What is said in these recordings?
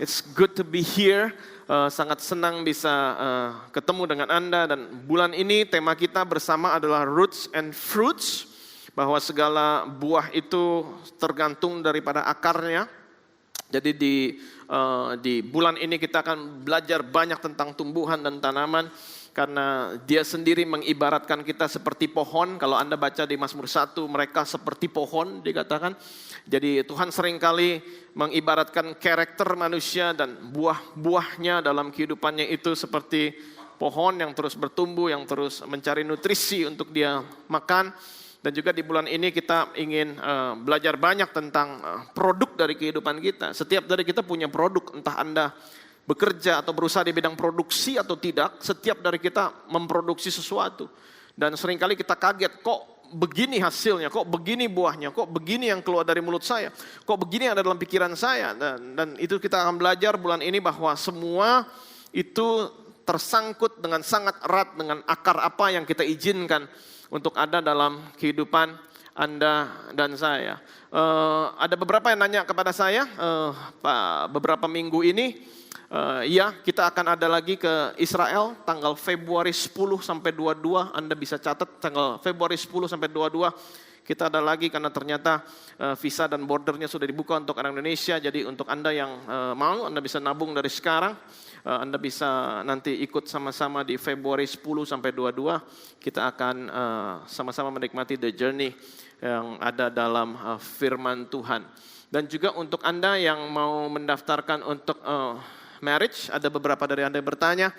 It's good to be here. Sangat senang bisa ketemu dengan Anda, dan bulan ini tema kita bersama adalah Roots and Fruits, bahwa segala buah itu tergantung daripada akarnya. Jadi di bulan ini kita akan belajar banyak tentang tumbuhan dan tanaman, karena dia sendiri mengibaratkan kita seperti pohon. Kalau Anda baca di Mazmur 1, mereka seperti pohon dikatakan. Jadi Tuhan seringkali mengibaratkan karakter manusia dan buah-buahnya dalam kehidupannya itu seperti pohon yang terus bertumbuh, yang terus mencari nutrisi untuk dia makan. Dan juga di bulan ini kita ingin belajar banyak tentang produk dari kehidupan kita. Setiap dari kita punya produk, entah Anda bekerja atau berusaha di bidang produksi atau tidak, setiap dari kita memproduksi sesuatu. Dan seringkali kita kaget, kok begini hasilnya, kok begini buahnya, kok begini yang keluar dari mulut saya, kok begini yang ada dalam pikiran saya. Dan itu kita akan belajar bulan ini, bahwa semua itu tersangkut dengan sangat erat dengan akar apa yang kita izinkan untuk ada dalam kehidupan Anda dan saya. Ada beberapa yang nanya kepada saya beberapa minggu ini, ya kita akan ada lagi ke Israel tanggal Februari 10 sampai 22. Anda bisa catat tanggal Februari 10 sampai 22 kita ada lagi, karena ternyata visa dan bordernya sudah dibuka untuk orang Indonesia. Jadi untuk Anda yang mau, Anda bisa nabung dari sekarang. Anda bisa nanti ikut sama-sama di Februari 10 sampai 22. Kita akan sama-sama menikmati the journey yang ada dalam firman Tuhan. Dan juga untuk Anda yang mau mendaftarkan untuk marriage, ada beberapa dari Anda yang bertanya,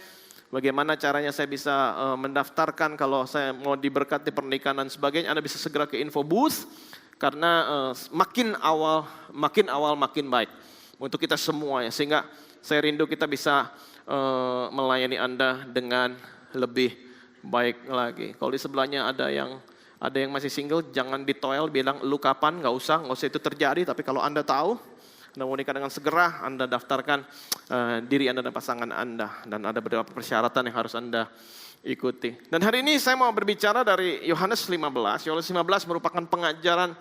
bagaimana caranya saya bisa mendaftarkan kalau saya mau diberkati pernikahan dan sebagainya. Anda bisa segera ke info booth, karena makin awal makin baik untuk kita semua ya. Sehingga saya rindu kita bisa melayani Anda dengan lebih baik lagi. Kalau di sebelahnya ada yang masih single, jangan ditoel bilang lu kapan, nggak usah itu terjadi. Tapi kalau Anda tahu Anda mau nikah dengan segera, Anda daftarkan diri Anda dan pasangan Anda. Dan ada beberapa persyaratan yang harus Anda ikuti. Dan hari ini saya mau berbicara dari Yohanes 15. Yohanes 15 merupakan pengajaran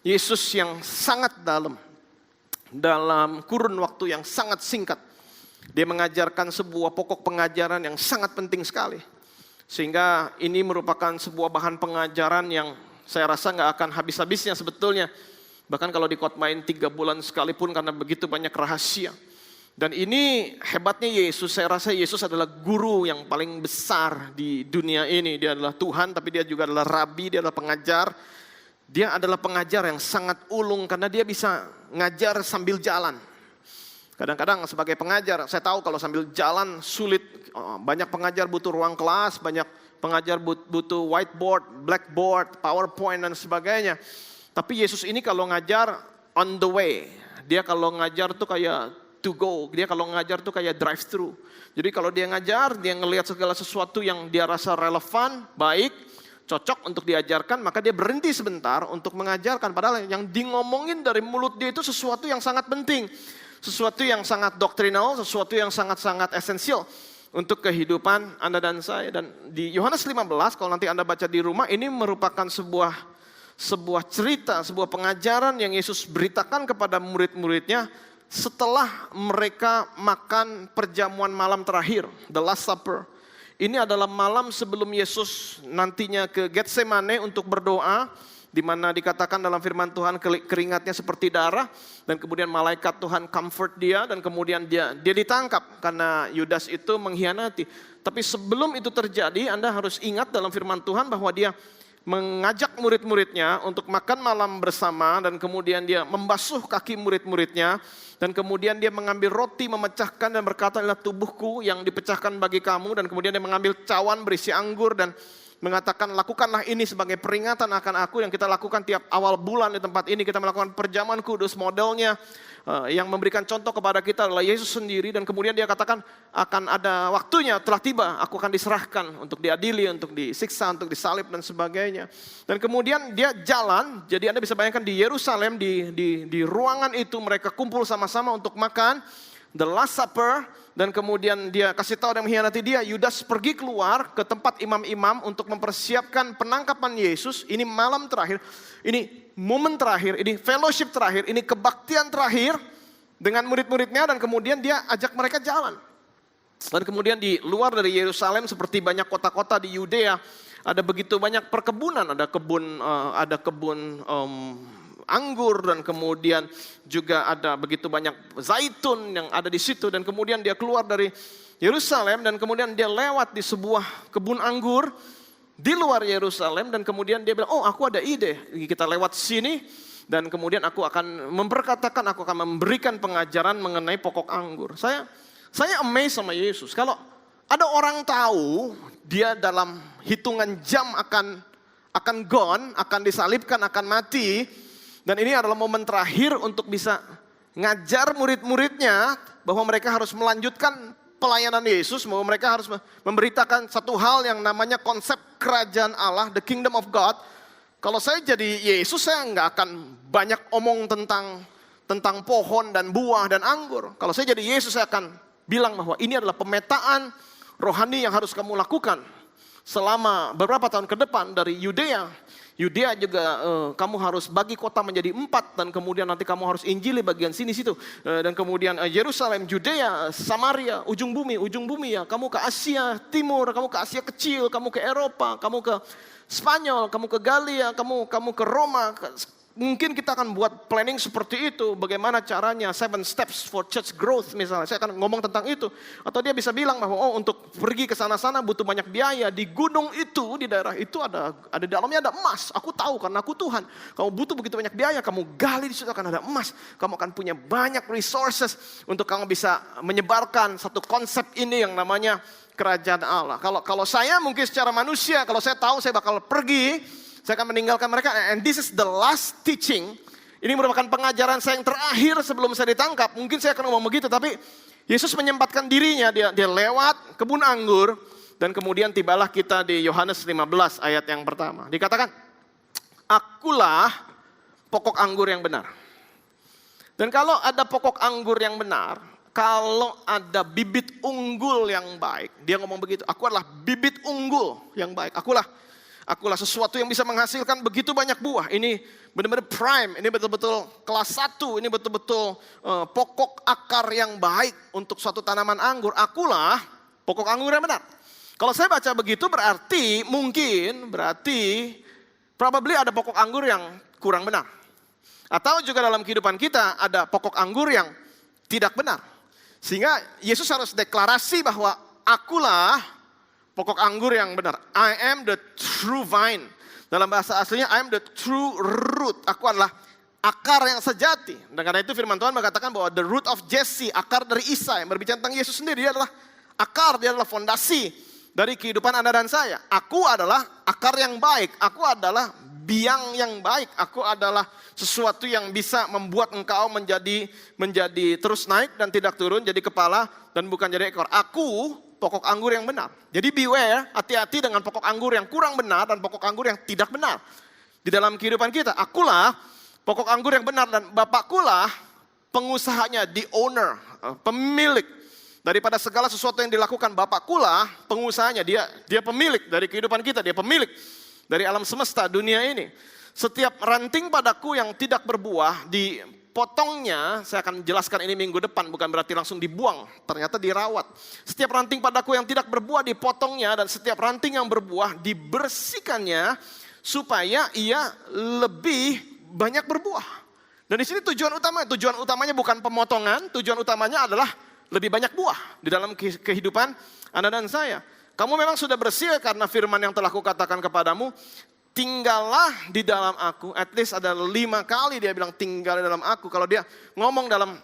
Yesus yang sangat dalam kurun waktu yang sangat singkat. Dia mengajarkan sebuah pokok pengajaran yang sangat penting sekali. Sehingga ini merupakan sebuah bahan pengajaran yang saya rasa nggak akan habis-habisnya sebetulnya. Bahkan kalau dikotmain 3 bulan sekalipun, karena begitu banyak rahasia. Dan ini hebatnya Yesus, saya rasa Yesus adalah guru yang paling besar di dunia ini. Dia adalah Tuhan, tapi dia juga adalah Rabi, dia adalah pengajar. Dia adalah pengajar yang sangat ulung, karena dia bisa ngajar sambil jalan. Kadang-kadang sebagai pengajar, saya tahu kalau sambil jalan sulit. Banyak pengajar butuh ruang kelas, banyak pengajar butuh whiteboard, blackboard, PowerPoint dan sebagainya. Tapi Yesus ini kalau ngajar on the way. Dia kalau ngajar tuh kayak to go. Dia kalau ngajar tuh kayak drive thru. Jadi kalau dia ngajar, dia ngelihat segala sesuatu yang dia rasa relevan, baik, cocok untuk diajarkan, maka dia berhenti sebentar untuk mengajarkan. Padahal yang ngomongin dari mulut dia itu sesuatu yang sangat penting. Sesuatu yang sangat doktrinal, sesuatu yang sangat-sangat esensial untuk kehidupan Anda dan saya. Dan di Yohanes 15, kalau nanti Anda baca di rumah, ini merupakan sebuah cerita, sebuah pengajaran yang Yesus beritakan kepada murid-muridnya setelah mereka makan perjamuan malam terakhir, the last supper. Ini adalah malam sebelum Yesus nantinya ke Getsemane untuk berdoa, di mana dikatakan dalam firman Tuhan keringatnya seperti darah, dan kemudian malaikat Tuhan comfort dia, dan kemudian dia ditangkap karena Yudas itu mengkhianati. Tapi sebelum itu terjadi, Anda harus ingat dalam firman Tuhan bahwa dia mengajak murid-muridnya untuk makan malam bersama, dan kemudian dia membasuh kaki murid-muridnya, dan kemudian dia mengambil roti, memecahkan dan berkata, inilah tubuhku yang dipecahkan bagi kamu. Dan kemudian dia mengambil cawan berisi anggur dan mengatakan, lakukanlah ini sebagai peringatan akan aku. Yang kita lakukan tiap awal bulan di tempat ini, kita melakukan perjamuan kudus. Modelnya yang memberikan contoh kepada kita adalah Yesus sendiri. Dan kemudian dia katakan, akan ada waktunya, telah tiba, aku akan diserahkan untuk diadili, untuk disiksa, untuk disalib dan sebagainya. Dan kemudian dia jalan. Jadi Anda bisa bayangkan di Yerusalem, di ruangan itu mereka kumpul sama-sama untuk makan the last supper. Dan kemudian dia kasih tahu dan mengkhianati dia. Yudas pergi keluar ke tempat imam-imam untuk mempersiapkan penangkapan Yesus. Ini malam terakhir, ini momen terakhir, ini fellowship terakhir, ini kebaktian terakhir. dengan murid-muridnya dan kemudian dia ajak mereka jalan. Dan kemudian di luar dari Yerusalem seperti banyak kota-kota di Yudea ada begitu banyak perkebunan, ada kebun anggur dan kemudian juga ada begitu banyak zaitun yang ada di situ dan kemudian dia keluar dari Yerusalem dan kemudian dia lewat di sebuah kebun anggur di luar Yerusalem dan kemudian dia bilang, oh aku ada ide, kita lewat sini dan kemudian aku akan aku akan memberikan pengajaran mengenai pokok anggur. Saya amazed sama Yesus. Kalau ada orang tahu dia dalam hitungan jam akan gone, akan disalibkan, akan mati. Dan ini adalah momen terakhir untuk bisa ngajar murid-muridnya bahwa mereka harus melanjutkan pelayanan Yesus, bahwa mereka harus memberitakan satu hal yang namanya konsep kerajaan Allah, the kingdom of God. Kalau saya jadi Yesus, saya nggak akan banyak omong tentang pohon dan buah dan anggur. Kalau saya jadi Yesus, saya akan bilang bahwa ini adalah pemetaan rohani yang harus kamu lakukan selama beberapa tahun ke depan dari Yudea. Yudea juga kamu harus bagi kota menjadi 4 dan kemudian nanti kamu harus injili bagian sini situ. Dan kemudian Yerusalem, Yudea, Samaria, ujung bumi ya. Kamu ke Asia Timur, kamu ke Asia Kecil, kamu ke Eropa, kamu ke Spanyol, kamu ke Galia, kamu ke Roma. Mungkin kita akan buat planning seperti itu. Bagaimana caranya 7 steps for church growth misalnya. Saya akan ngomong tentang itu. Atau dia bisa bilang bahwa untuk pergi ke sana-sana butuh banyak biaya. Di gunung itu, di daerah itu ada dalamnya ada emas. Aku tahu karena aku Tuhan. Kamu butuh begitu banyak biaya. Kamu gali di situ akan ada emas. Kamu akan punya banyak resources untuk kamu bisa menyebarkan satu konsep ini yang namanya kerajaan Allah. Kalau saya mungkin secara manusia, kalau saya tahu saya bakal pergi, saya akan meninggalkan mereka. And this is the last teaching. Ini merupakan pengajaran saya yang terakhir sebelum saya ditangkap. Mungkin saya akan ngomong begitu, tapi Yesus menyempatkan dirinya. Dia lewat kebun anggur. Dan kemudian tibalah kita di Yohanes 15 ayat yang pertama. Dikatakan, akulah pokok anggur yang benar. Dan kalau ada pokok anggur yang benar, kalau ada bibit unggul yang baik. Dia ngomong begitu, aku adalah bibit unggul yang baik. Akulah sesuatu yang bisa menghasilkan begitu banyak buah. Ini benar-benar prime, ini betul-betul kelas 1, ini betul-betul pokok akar yang baik untuk suatu tanaman anggur. Akulah pokok anggur yang benar. Kalau saya baca begitu berarti probably ada pokok anggur yang kurang benar. Atau juga dalam kehidupan kita ada pokok anggur yang tidak benar. Sehingga Yesus harus deklarasi bahwa akulah pokok anggur yang benar. I am the true vine. Dalam bahasa aslinya, I am the true root. Aku adalah akar yang sejati. Dan karena itu firman Tuhan mengatakan bahwa the root of Jesse, akar dari Isa, yang berbicara tentang Yesus sendiri, dia adalah akar, dia adalah fondasi dari kehidupan Anda dan saya. Aku adalah akar yang baik. Aku adalah biang yang baik. Aku adalah sesuatu yang bisa membuat engkau menjadi terus naik dan tidak turun, jadi kepala dan bukan jadi ekor. Aku pokok anggur yang benar. Jadi beware, hati-hati dengan pokok anggur yang kurang benar dan pokok anggur yang tidak benar. Di dalam kehidupan kita, akulah pokok anggur yang benar dan Bapakkulah pengusahanya, the owner, pemilik. Daripada segala sesuatu yang dilakukan, Bapakkulah pengusahanya, dia pemilik dari kehidupan kita, dia pemilik dari alam semesta dunia ini. Setiap ranting padaku yang tidak berbuah, dipotongnya, saya akan jelaskan ini minggu depan, bukan berarti langsung dibuang, ternyata dirawat. Setiap ranting padaku yang tidak berbuah dipotongnya, dan setiap ranting yang berbuah dibersihkannya, supaya ia lebih banyak berbuah. Dan di sini tujuan utamanya bukan pemotongan, tujuan utamanya adalah lebih banyak buah di dalam kehidupan Anda dan saya. Kamu memang sudah bersih karena firman yang telah kukatakan kepadamu, tinggallah di dalam aku. At least ada 5 kali dia bilang tinggal di dalam aku. Kalau dia ngomong dalam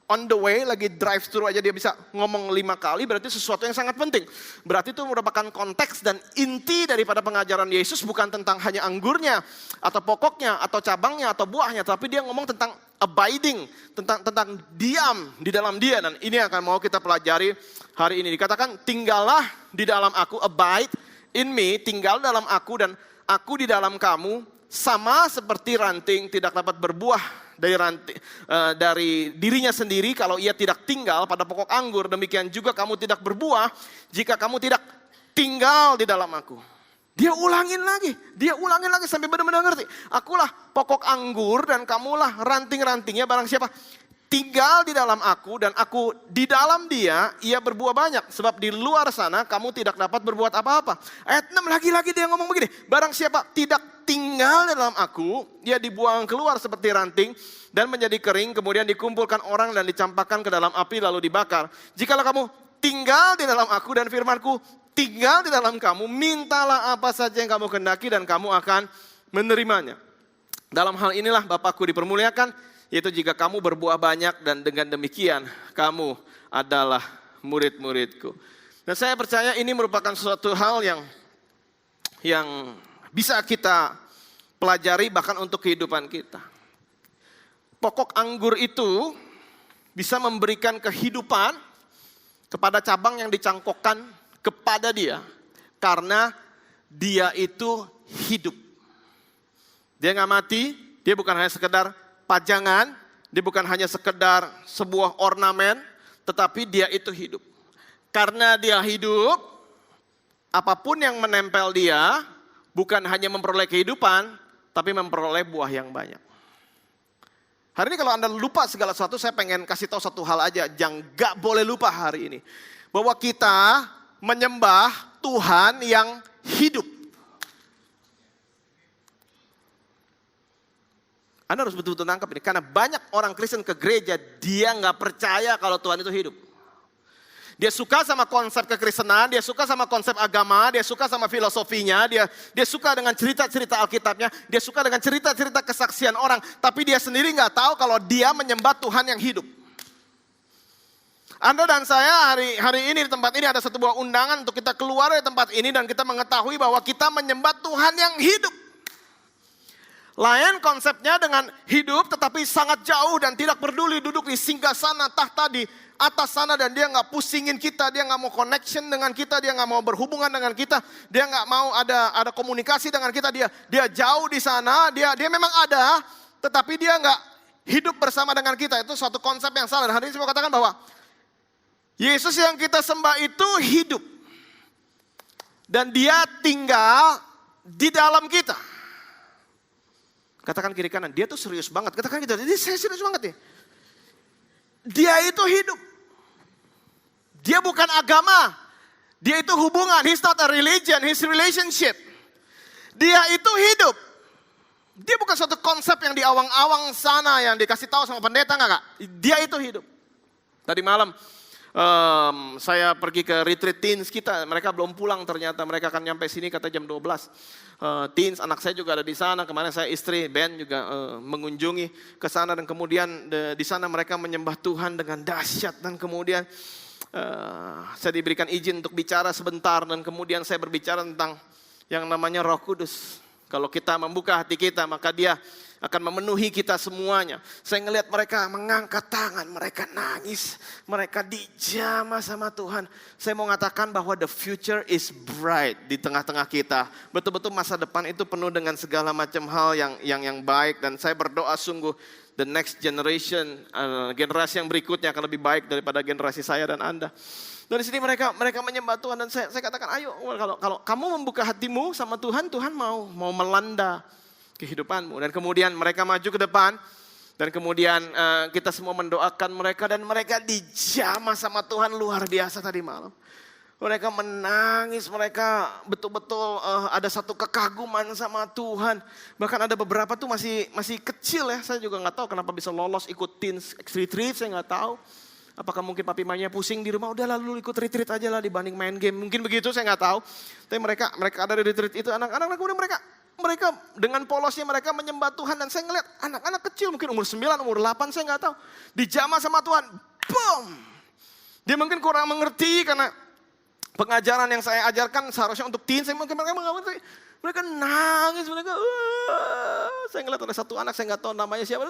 on the way, lagi drive thru aja dia bisa ngomong 5 kali, berarti sesuatu yang sangat penting. Berarti itu merupakan konteks dan inti daripada pengajaran Yesus, bukan tentang hanya anggurnya, atau pokoknya, atau cabangnya, atau buahnya. Tapi dia ngomong tentang abiding, tentang diam di dalam dia. Dan ini akan mau kita pelajari hari ini. Dikatakan tinggallah di dalam aku, abide in me, tinggal dalam aku dan aku di dalam kamu, sama seperti ranting tidak dapat berbuah dari dirinya sendiri kalau ia tidak tinggal pada pokok anggur. Demikian juga kamu tidak berbuah jika kamu tidak tinggal di dalam aku. Dia ulangin lagi sampai benar-benar ngerti. Akulah pokok anggur dan kamulah ranting-rantingnya, barang siapa tinggal di dalam aku dan aku di dalam dia, ia berbuah banyak. Sebab di luar sana kamu tidak dapat berbuat apa-apa. Ayat 6 lagi-lagi dia ngomong begini. Barang siapa tidak tinggal di dalam aku, ia dibuang keluar seperti ranting dan menjadi kering. Kemudian dikumpulkan orang dan dicampakkan ke dalam api lalu dibakar. Jikalau kamu tinggal di dalam aku dan firmanku tinggal di dalam kamu, mintalah apa saja yang kamu kehendaki dan kamu akan menerimanya. Dalam hal inilah Bapakku dipermuliakan, yaitu jika kamu berbuah banyak dan dengan demikian kamu adalah murid-muridku. Dan saya percaya ini merupakan suatu hal yang bisa kita pelajari bahkan untuk kehidupan kita. Pokok anggur itu bisa memberikan kehidupan kepada cabang yang dicangkokkan kepada dia. Karena dia itu hidup. Dia nggak mati, dia bukan hanya sekedar pajangan, dia bukan hanya sekedar sebuah ornamen, tetapi dia itu hidup. Karena dia hidup, apapun yang menempel dia, bukan hanya memperoleh kehidupan, tapi memperoleh buah yang banyak. Hari ini kalau Anda lupa segala sesuatu, saya pengen kasih tahu satu hal aja, yang gak boleh lupa hari ini. Bahwa kita menyembah Tuhan yang hidup. Anda harus betul-betul nangkep ini. Karena banyak orang Kristen ke gereja, dia gak percaya kalau Tuhan itu hidup. Dia suka sama konsep kekristenan, dia suka sama konsep agama, dia suka sama filosofinya, dia suka dengan cerita-cerita Alkitabnya, dia suka dengan cerita-cerita kesaksian orang. Tapi dia sendiri gak tahu kalau dia menyembah Tuhan yang hidup. Anda dan saya hari ini di tempat ini ada satu buah undangan untuk kita keluar dari tempat ini dan kita mengetahui bahwa kita menyembah Tuhan yang hidup. Lain konsepnya dengan hidup tetapi sangat jauh dan tidak peduli duduk di singgasana tahta di atas sana dan dia nggak pusingin kita, dia nggak mau connection dengan kita, dia nggak mau berhubungan dengan kita, dia nggak mau ada komunikasi dengan kita, dia jauh di sana, dia memang ada tetapi dia nggak hidup bersama dengan kita. Itu suatu konsep yang salah. Dan hari ini saya mau katakan bahwa Yesus yang kita sembah itu hidup dan dia tinggal di dalam kita. Katakan kiri kanan, dia tuh serius banget. Katakan gitu, dia serius banget nih. Dia itu hidup. Dia bukan agama. Dia itu hubungan. He's not a religion, he's relationship. Dia itu hidup. Dia bukan suatu konsep yang di awang-awang sana yang dikasih tahu sama pendeta, enggak. Dia itu hidup. Tadi malam saya pergi ke retreat teens kita, mereka belum pulang ternyata, mereka akan nyampe sini kata jam 12. Teens, anak saya juga ada di sana, kemarin saya istri Ben juga mengunjungi ke sana dan kemudian di sana mereka menyembah Tuhan dengan dahsyat dan kemudian saya diberikan izin untuk bicara sebentar dan kemudian saya berbicara tentang yang namanya Roh Kudus. Kalau kita membuka hati kita maka dia akan memenuhi kita semuanya. Saya ngelihat mereka mengangkat tangan, mereka nangis, mereka dijamah sama Tuhan. Saya mau mengatakan bahwa the future is bright di tengah-tengah kita. Betul-betul masa depan itu penuh dengan segala macam hal yang baik dan saya berdoa sungguh the next generation, generasi yang berikutnya akan lebih baik daripada generasi saya dan Anda. Dari sini mereka menyembah Tuhan dan saya katakan ayo kalau kamu membuka hatimu sama Tuhan, Tuhan mau melanda kehidupanmu. Dan kemudian mereka maju ke depan dan kemudian kita semua mendoakan mereka dan mereka dijamah sama Tuhan luar biasa tadi malam. Mereka menangis, mereka betul-betul ada satu kekaguman sama Tuhan. Bahkan ada beberapa tuh masih kecil ya, saya juga nggak tahu kenapa bisa lolos ikut teens retreat, saya nggak tahu. Apakah mungkin papi mamanya pusing di rumah, udah lalu ikut retreat aja lah dibanding main game. Mungkin begitu, saya nggak tahu. Tapi mereka ada di retreat itu, anak-anak kemudian mereka dengan polosnya mereka menyembah Tuhan. Dan saya ngeliat anak-anak kecil mungkin umur 9, umur 8, saya nggak tahu. Dijamah sama Tuhan, boom. Dia mungkin kurang mengerti karena pengajaran yang saya ajarkan seharusnya untuk teen, saya mungkin mereka nggak mengerti. Mereka nangis, saya ngeliat ada satu anak, saya nggak tahu namanya siapa.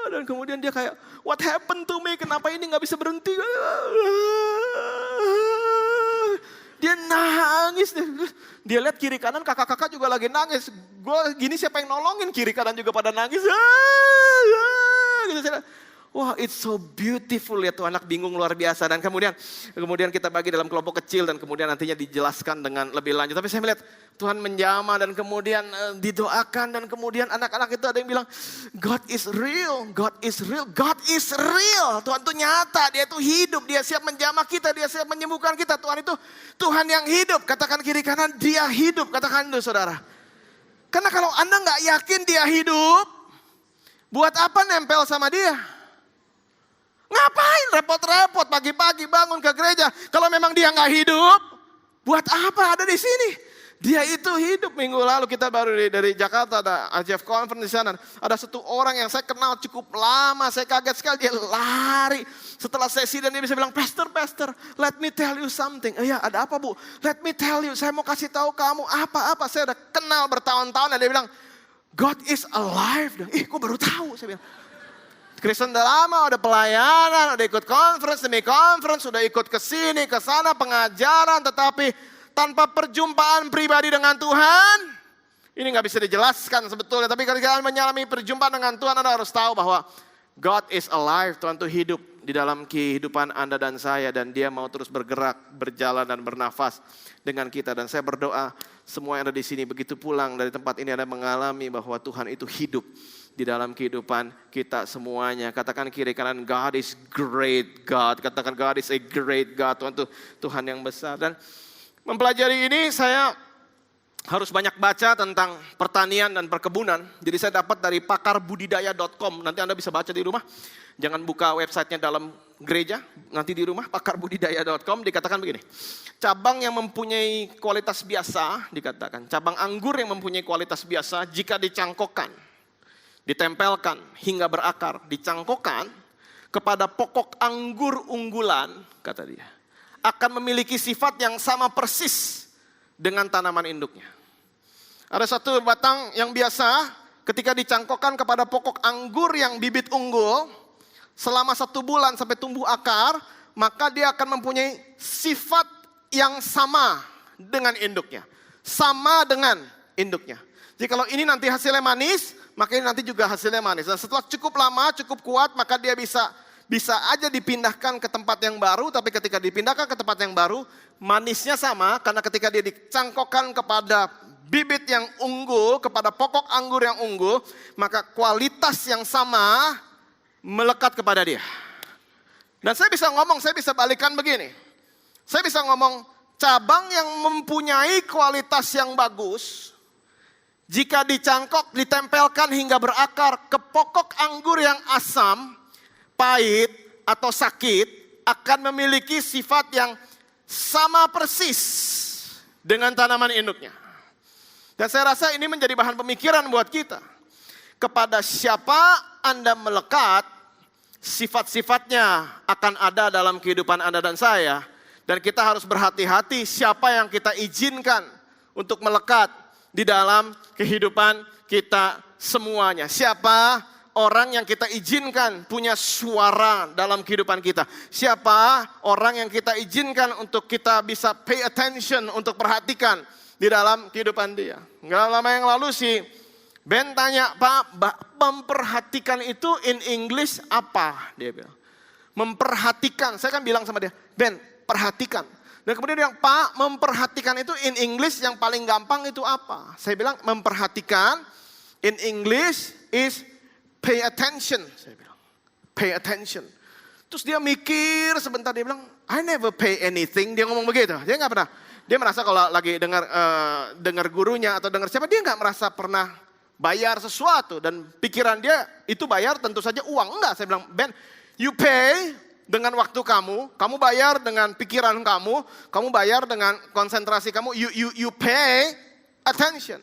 Dan kemudian dia kayak, what happened to me? Kenapa ini nggak bisa berhenti? Dia nangis. Dia lihat kiri kanan kakak-kakak juga lagi nangis. Gue gini siapa yang nolongin? Kiri kanan juga pada nangis. Gitu, Wah, it's so beautiful ya, tuh anak bingung luar biasa. Dan kemudian kita bagi dalam kelompok kecil dan kemudian nantinya dijelaskan dengan lebih lanjut. Tapi saya melihat Tuhan menjamah dan kemudian didoakan dan kemudian anak-anak itu ada yang bilang, God is real, God is real, God is real. Tuhan itu nyata, dia itu hidup, dia siap menjamah kita, dia siap menyembuhkan kita. Tuhan itu Tuhan yang hidup. Katakan kiri kanan, dia hidup. Katakan itu saudara. Karena kalau Anda nggak yakin dia hidup, buat apa nempel sama dia? Ngapain repot-repot pagi-pagi bangun ke gereja? Kalau memang dia nggak hidup, buat apa ada di sini? Dia itu hidup. Minggu lalu kita baru dari Jakarta, ada AJF Conference di sana. Ada satu orang yang saya kenal cukup lama, saya kaget sekali, dia lari. Setelah sesi dan dia bisa bilang, Pastor, let me tell you something. Iya, ada apa Bu? Let me tell you, saya mau kasih tahu kamu apa-apa. Saya udah kenal bertahun-tahun dan dia bilang, God is alive. Ih, kok baru tahu? Saya bilang, Kristen udah lama, udah pelayanan, udah ikut conference demi conference, udah ikut ke sini, ke sana, pengajaran, tetapi tanpa perjumpaan pribadi dengan Tuhan, ini nggak bisa dijelaskan sebetulnya. Tapi kalau kalian mengalami perjumpaan dengan Tuhan, Anda harus tahu bahwa God is alive, Tuhan itu hidup di dalam kehidupan Anda dan saya, dan Dia mau terus bergerak, berjalan dan bernafas dengan kita. Dan saya berdoa semua yang ada di sini begitu pulang dari tempat ini Anda mengalami bahwa Tuhan itu hidup di dalam kehidupan kita semuanya. Katakan kiri kanan, God is great God. Katakan God is a great God. Tuhan itu Tuhan yang besar. Dan mempelajari ini saya harus banyak baca tentang pertanian dan perkebunan. Jadi saya dapat dari pakarbudidaya.com. Nanti Anda bisa baca di rumah. Jangan buka websitenya dalam gereja. Nanti di rumah, pakarbudidaya.com dikatakan begini. Cabang yang mempunyai kualitas biasa, dikatakan. Cabang anggur yang mempunyai kualitas biasa jika dicangkokkan, ditempelkan hingga berakar, dicangkokkan kepada pokok anggur unggulan, kata dia, akan memiliki sifat yang sama persis dengan tanaman induknya. Ada satu batang yang biasa ketika dicangkokkan kepada pokok anggur yang bibit unggul, selama 1 bulan sampai tumbuh akar, maka dia akan mempunyai sifat yang sama dengan induknya. Sama dengan induknya. Jadi kalau ini nanti hasilnya manis, maka ini nanti juga hasilnya manis. Dan setelah cukup lama, cukup kuat, maka dia bisa aja dipindahkan ke tempat yang baru. Tapi ketika dipindahkan ke tempat yang baru, manisnya sama. Karena ketika dia dicangkokkan kepada bibit yang unggul, kepada pokok anggur yang unggul, maka kualitas yang sama melekat kepada dia. Dan saya bisa balikan begini. Saya bisa ngomong, cabang yang mempunyai kualitas yang bagus, jika dicangkok, ditempelkan hingga berakar ke pokok anggur yang asam, pahit, atau sakit, akan memiliki sifat yang sama persis dengan tanaman induknya. Dan saya rasa ini menjadi bahan pemikiran buat kita. Kepada siapa Anda melekat, sifat-sifatnya akan ada dalam kehidupan Anda dan saya. Dan kita harus berhati-hati siapa yang kita izinkan untuk melekat di dalam kehidupan kita semuanya. Siapa orang yang kita izinkan punya suara dalam kehidupan kita. Siapa orang yang kita izinkan untuk kita bisa pay attention, untuk perhatikan di dalam kehidupan dia. Nggak lama yang lalu si Ben tanya, Pak, memperhatikan itu in English apa? Dia bilang, memperhatikan. Saya kan bilang sama dia, Ben, perhatikan. Dan kemudian dia bilang, Pak, memperhatikan itu in English yang paling gampang itu apa? Saya bilang, memperhatikan in English is pay attention. Saya bilang, pay attention. Terus dia mikir sebentar, dia bilang, I never pay anything. Dia ngomong begitu, dia nggak pernah. Dia merasa kalau lagi dengar gurunya atau dengar siapa, dia nggak merasa pernah bayar sesuatu. Dan pikiran dia itu bayar tentu saja uang. Enggak, saya bilang, Ben, you pay dengan waktu kamu bayar dengan pikiran kamu bayar dengan konsentrasi kamu, you pay attention.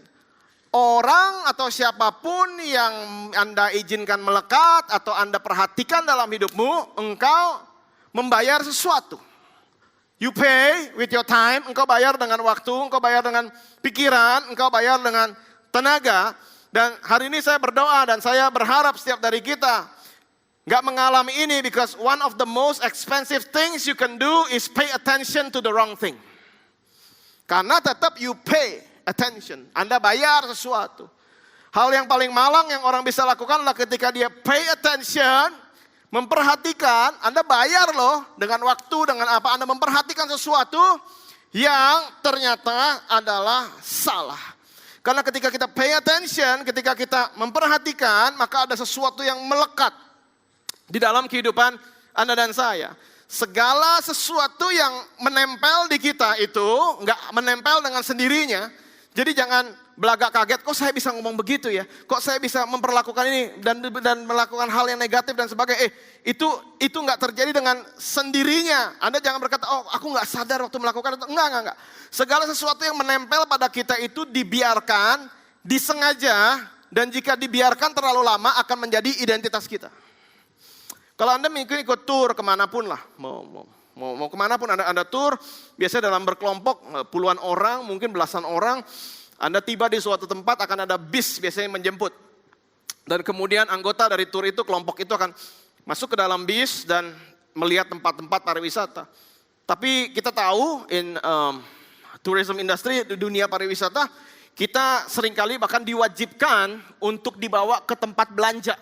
Orang atau siapapun yang Anda izinkan melekat atau Anda perhatikan dalam hidupmu, engkau membayar sesuatu. You pay with your time, engkau bayar dengan waktu, engkau bayar dengan pikiran, engkau bayar dengan tenaga. Dan hari ini saya berdoa dan saya berharap setiap dari kita gak mengalami ini, because one of the most expensive things you can do is pay attention to the wrong thing. Karena tetap you pay attention, Anda bayar sesuatu. Hal yang paling malang yang orang bisa lakukan adalah ketika dia pay attention memperhatikan, Anda bayar loh dengan waktu, dengan apa, Anda memperhatikan sesuatu yang ternyata adalah salah. Karena ketika kita pay attention, ketika kita memperhatikan, maka ada sesuatu yang melekat di dalam kehidupan Anda dan saya. Segala sesuatu yang menempel di kita itu nggak menempel dengan sendirinya. Jadi jangan belagak kaget, kok saya bisa ngomong begitu ya? Kok saya bisa memperlakukan ini dan melakukan hal yang negatif dan sebagainya? Itu nggak terjadi dengan sendirinya. Anda jangan berkata, oh aku nggak sadar waktu melakukan itu. Enggak. Segala sesuatu yang menempel pada kita itu dibiarkan, disengaja, dan jika dibiarkan terlalu lama akan menjadi identitas kita. Kalau Anda ikut tur kemanapun lah, mau kemanapun Anda tur, biasanya dalam berkelompok puluhan orang, mungkin belasan orang, Anda tiba di suatu tempat akan ada bis biasanya menjemput. Dan kemudian anggota dari tur itu, kelompok itu akan masuk ke dalam bis dan melihat tempat-tempat pariwisata. Tapi kita tahu tourism industry, dunia pariwisata, kita seringkali bahkan diwajibkan untuk dibawa ke tempat belanja.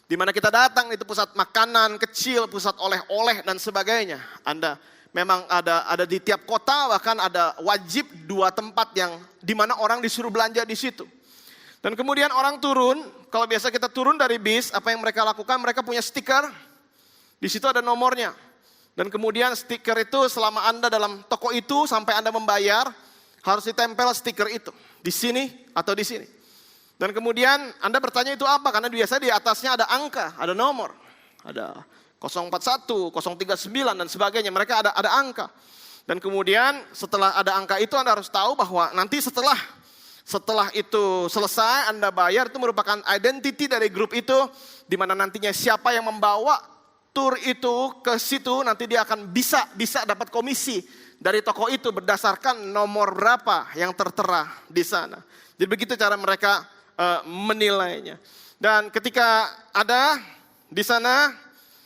Di mana kita datang, itu pusat makanan kecil, pusat oleh-oleh dan sebagainya. Anda memang ada di tiap kota, bahkan ada wajib 2 tempat yang di mana orang disuruh belanja di situ. Dan kemudian orang turun, kalau biasa kita turun dari bis, apa yang mereka lakukan? Mereka punya stiker, di situ ada nomornya. Dan kemudian stiker itu selama Anda dalam toko itu sampai Anda membayar, harus ditempel stiker itu di sini atau di sini. Dan kemudian Anda bertanya itu apa? Karena biasanya di atasnya ada angka, ada nomor. Ada 041, 039 dan sebagainya. Mereka ada angka. Dan kemudian setelah ada angka itu Anda harus tahu bahwa nanti setelah itu selesai Anda bayar, itu merupakan identity dari grup itu. Di mana nantinya siapa yang membawa tur itu ke situ, nanti dia akan bisa dapat komisi dari toko itu berdasarkan nomor berapa yang tertera di sana. Jadi begitu cara mereka menilainya. Dan ketika ada di sana,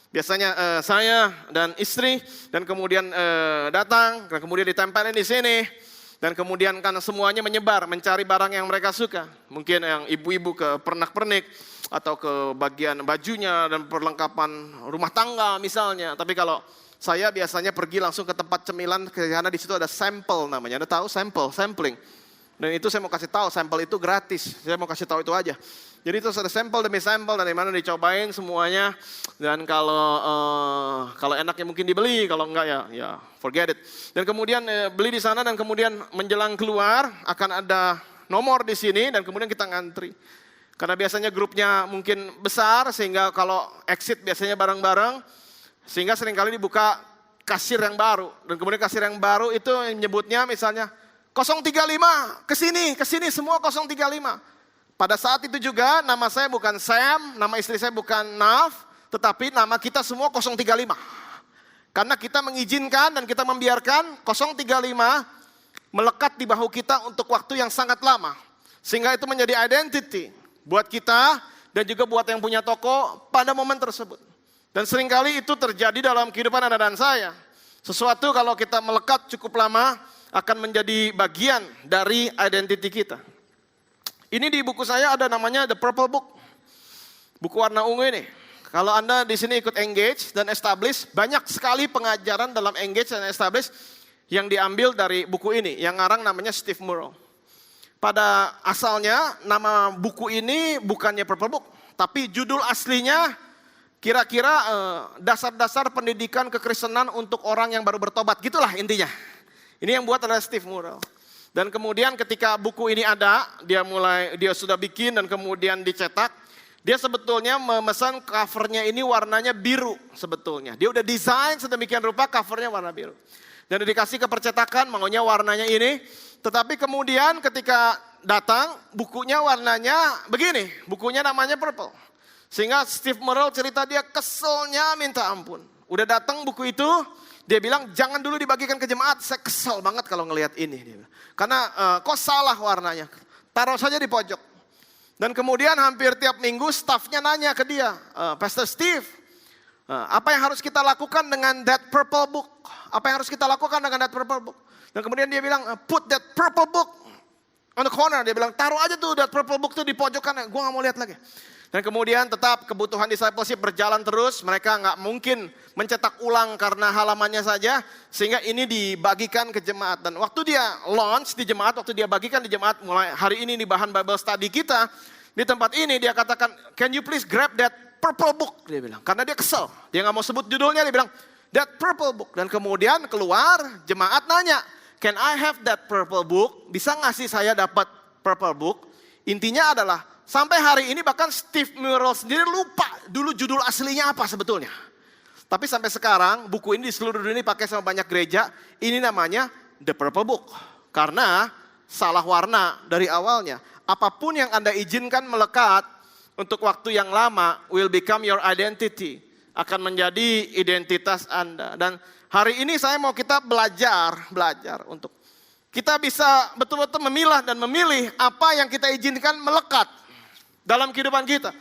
biasanya saya dan istri, dan kemudian datang, dan kemudian ditempelin di sini, dan kemudian kan semuanya menyebar, mencari barang yang mereka suka. Mungkin yang ibu-ibu ke pernak-pernik, atau ke bagian bajunya, dan perlengkapan rumah tangga misalnya. Tapi kalau saya biasanya pergi langsung ke tempat cemilan, karena di situ ada sampel namanya. Anda tahu sampling. Dan itu saya mau kasih tahu, sampel itu gratis. Saya mau kasih tahu itu aja. Jadi itu ada sampel demi sampel, dan di mana dicobain semuanya. Dan kalau enaknya mungkin dibeli, kalau enggak ya forget it. Dan kemudian beli di sana, dan kemudian menjelang keluar akan ada nomor di sini, dan kemudian kita ngantri. Karena biasanya grupnya mungkin besar, sehingga kalau exit biasanya bareng-bareng, sehingga seringkali dibuka kasir yang baru. Dan kemudian kasir yang baru itu menyebutnya misalnya 035, kesini semua 035. Pada saat itu juga nama saya bukan Sam, nama istri saya bukan Naf, tetapi nama kita semua 035. Karena kita mengizinkan dan kita membiarkan 035 melekat di bahu kita untuk waktu yang sangat lama. Sehingga itu menjadi identity buat kita dan juga buat yang punya toko pada momen tersebut. Dan seringkali itu terjadi dalam kehidupan Anda dan saya. Sesuatu kalau kita melekat cukup lama, akan menjadi bagian dari identity kita. Ini di buku saya ada namanya The Purple Book. Buku warna ungu ini. Kalau Anda di sini ikut engage dan establish, banyak sekali pengajaran dalam engage dan establish yang diambil dari buku ini. Yang ngarang namanya Steve Murrell. Pada asalnya nama buku ini bukannya Purple Book, tapi judul aslinya kira-kira dasar-dasar pendidikan kekristenan untuk orang yang baru bertobat. Gitulah intinya. Ini yang buat adalah Steve Murrell. Dan kemudian ketika buku ini ada, dia sudah bikin dan kemudian dicetak. Dia sebetulnya memesan covernya ini warnanya biru sebetulnya. Dia udah desain sedemikian rupa covernya warna biru. Dan dikasih ke percetakan maunya warnanya ini. Tetapi kemudian ketika datang bukunya warnanya begini. Bukunya namanya purple. Sehingga Steve Murrell cerita dia keselnya minta ampun. Udah datang buku itu. Dia bilang jangan dulu dibagikan ke jemaat, saya kesal banget kalau ngelihat ini. Dia bilang. Karena kok salah warnanya, taruh saja di pojok. Dan kemudian hampir tiap minggu stafnya nanya ke dia, Pastor Steve, apa yang harus kita lakukan dengan that purple book? Apa yang harus kita lakukan dengan that purple book? Dan kemudian dia bilang, put that purple book on the corner. Dia bilang taruh aja tuh that purple book tuh di pojokan, gue gak mau lihat lagi. Dan kemudian tetap kebutuhan discipleship berjalan terus. Mereka nggak mungkin mencetak ulang karena halamannya saja. Sehingga ini dibagikan ke jemaat. Dan waktu dia launch di jemaat, waktu dia bagikan di jemaat, mulai hari ini di bahan Bible study kita, di tempat ini dia katakan, can you please grab that purple book? Dia bilang, karena dia kesel. Dia nggak mau sebut judulnya, dia bilang, that purple book. Dan kemudian keluar, jemaat nanya, can I have that purple book? Bisa nggak sih saya dapat purple book? Intinya adalah, sampai hari ini bahkan Steve Murrell sendiri lupa dulu judul aslinya apa sebetulnya. Tapi sampai sekarang buku ini di seluruh dunia dipakai sama banyak gereja. Ini namanya The Purple Book. Karena salah warna dari awalnya. Apapun yang Anda izinkan melekat untuk waktu yang lama will become your identity. Akan menjadi identitas Anda. Dan hari ini saya mau kita belajar untuk kita bisa betul-betul memilah dan memilih apa yang kita izinkan melekat dalam kehidupan kita.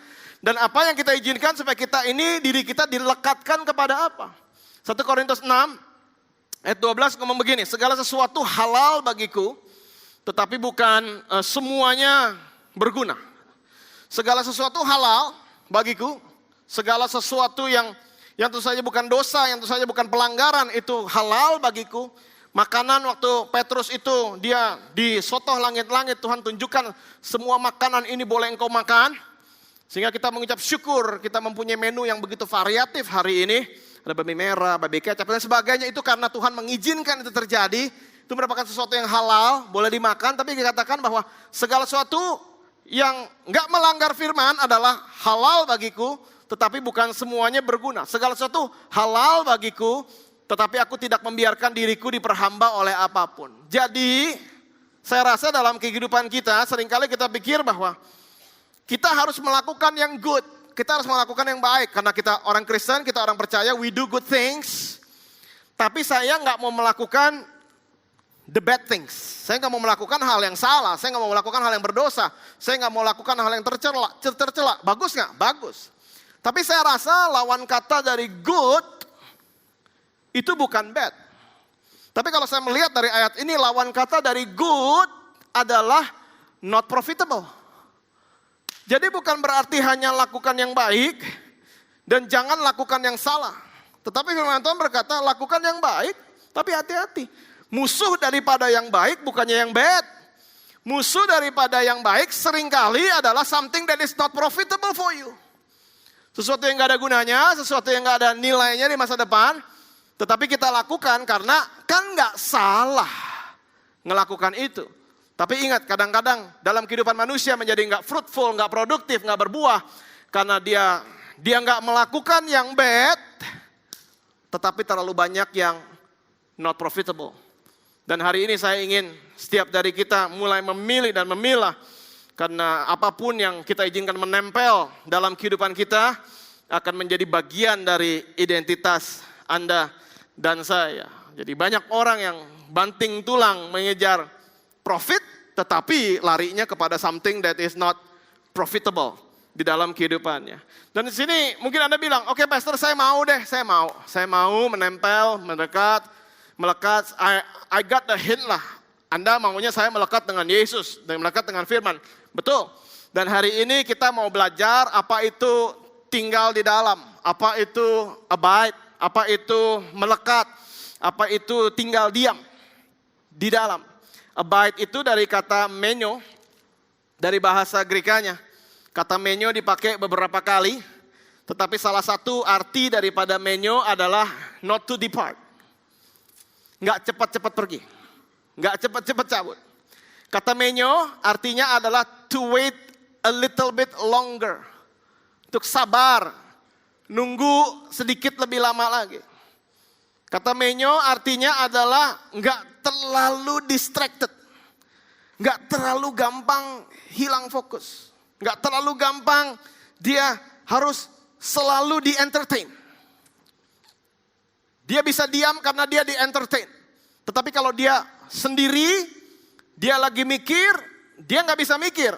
Dan apa yang kita izinkan supaya kita ini, diri kita dilekatkan kepada apa. 1 Korintus 6 ayat 12 ngomong begini, segala sesuatu halal bagiku, tetapi bukan semuanya berguna. Segala sesuatu halal bagiku, segala sesuatu yang tentu saja bukan dosa, yang tentu saja bukan pelanggaran, itu halal bagiku. Makanan waktu Petrus itu dia disotoh langit-langit, Tuhan tunjukkan semua makanan ini boleh engkau makan. Sehingga kita mengucap syukur, kita mempunyai menu yang begitu variatif hari ini. Ada babi merah, babi kecap dan sebagainya, itu karena Tuhan mengizinkan itu terjadi. Itu merupakan sesuatu yang halal, boleh dimakan. Tapi dikatakan bahwa segala sesuatu yang enggak melanggar firman adalah halal bagiku, tetapi bukan semuanya berguna. Segala sesuatu halal bagiku, tetapi aku tidak membiarkan diriku diperhamba oleh apapun. Jadi, saya rasa dalam kehidupan kita, seringkali kita pikir bahwa kita harus melakukan yang good. Kita harus melakukan yang baik. Karena kita orang Kristen, kita orang percaya, we do good things. Tapi saya nggak mau melakukan the bad things. Saya nggak mau melakukan hal yang salah. Saya nggak mau melakukan hal yang berdosa. Saya nggak mau melakukan hal yang tercela. Bagus nggak? Bagus. Tapi saya rasa lawan kata dari good itu bukan bad. Tapi kalau saya melihat dari ayat ini, lawan kata dari good adalah not profitable. Jadi bukan berarti hanya lakukan yang baik dan jangan lakukan yang salah. Tetapi firman Tuhan berkata, lakukan yang baik, tapi hati-hati. Musuh daripada yang baik bukannya yang bad. Musuh daripada yang baik seringkali adalah something that is not profitable for you. Sesuatu yang gak ada gunanya, sesuatu yang gak ada nilainya di masa depan. Tetapi kita lakukan karena kan gak salah ngelakukan itu. Tapi ingat, kadang-kadang dalam kehidupan manusia menjadi gak fruitful, gak produktif, gak berbuah. Karena dia gak melakukan yang bad, tetapi terlalu banyak yang not profitable. Dan hari ini saya ingin setiap dari kita mulai memilih dan memilah. Karena apapun yang kita izinkan menempel dalam kehidupan kita akan menjadi bagian dari identitas Anda dan saya. Jadi banyak orang yang banting tulang mengejar profit, tetapi larinya kepada something that is not profitable di dalam kehidupannya. Dan di sini mungkin Anda bilang, oke, pastor, saya mau deh, saya mau menempel, melekat. I got the hint lah. Anda maunya saya melekat dengan Yesus dan melekat dengan firman. Betul. Dan hari ini kita mau belajar apa itu tinggal di dalam, apa itu abide, apa itu melekat, apa itu tinggal diam di dalam. Abide itu dari kata menyo, dari bahasa Grekanya. Kata menyo dipakai beberapa kali, tetapi salah satu arti daripada menyo adalah not to depart. Nggak cepat-cepat pergi, nggak cepat-cepat cabut. Kata menyo artinya adalah to wait a little bit longer. Untuk sabar, nunggu sedikit lebih lama lagi. Kata menyo artinya adalah nggak terlalu distracted. Nggak terlalu gampang hilang fokus. Nggak terlalu gampang dia harus selalu di-entertain. Dia bisa diam karena dia di-entertain. Tetapi kalau dia sendiri, dia lagi mikir, dia nggak bisa mikir.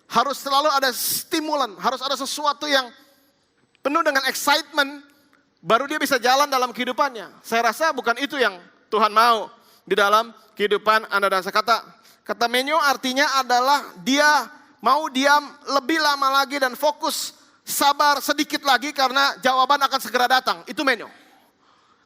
Harus selalu ada stimulan, harus ada sesuatu yang penuh dengan excitement, baru dia bisa jalan dalam kehidupannya. Saya rasa bukan itu yang Tuhan mau di dalam kehidupan Anda dan saya. Kata menyo artinya adalah dia mau diam lebih lama lagi dan fokus sabar sedikit lagi karena jawaban akan segera datang. Itu menu.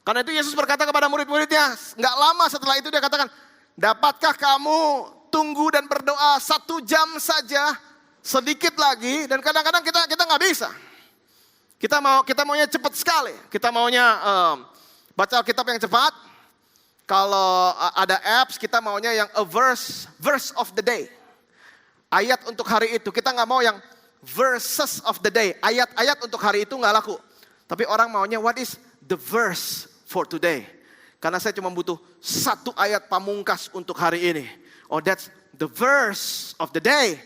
Karena itu Yesus berkata kepada murid-muridnya, nggak lama setelah itu dia katakan, dapatkah kamu tunggu dan berdoa 1 jam saja, sedikit lagi, dan kadang-kadang kita nggak bisa. Kita maunya cepat sekali. Kita maunya baca Alkitab yang cepat. Kalau ada apps, kita maunya yang a verse of the day. Ayat untuk hari itu. Kita nggak mau yang verses of the day. Ayat-ayat untuk hari itu nggak laku. Tapi orang maunya what is the verse for today. Karena saya cuma butuh 1 ayat pamungkas untuk hari ini. Oh, that's the verse of the day.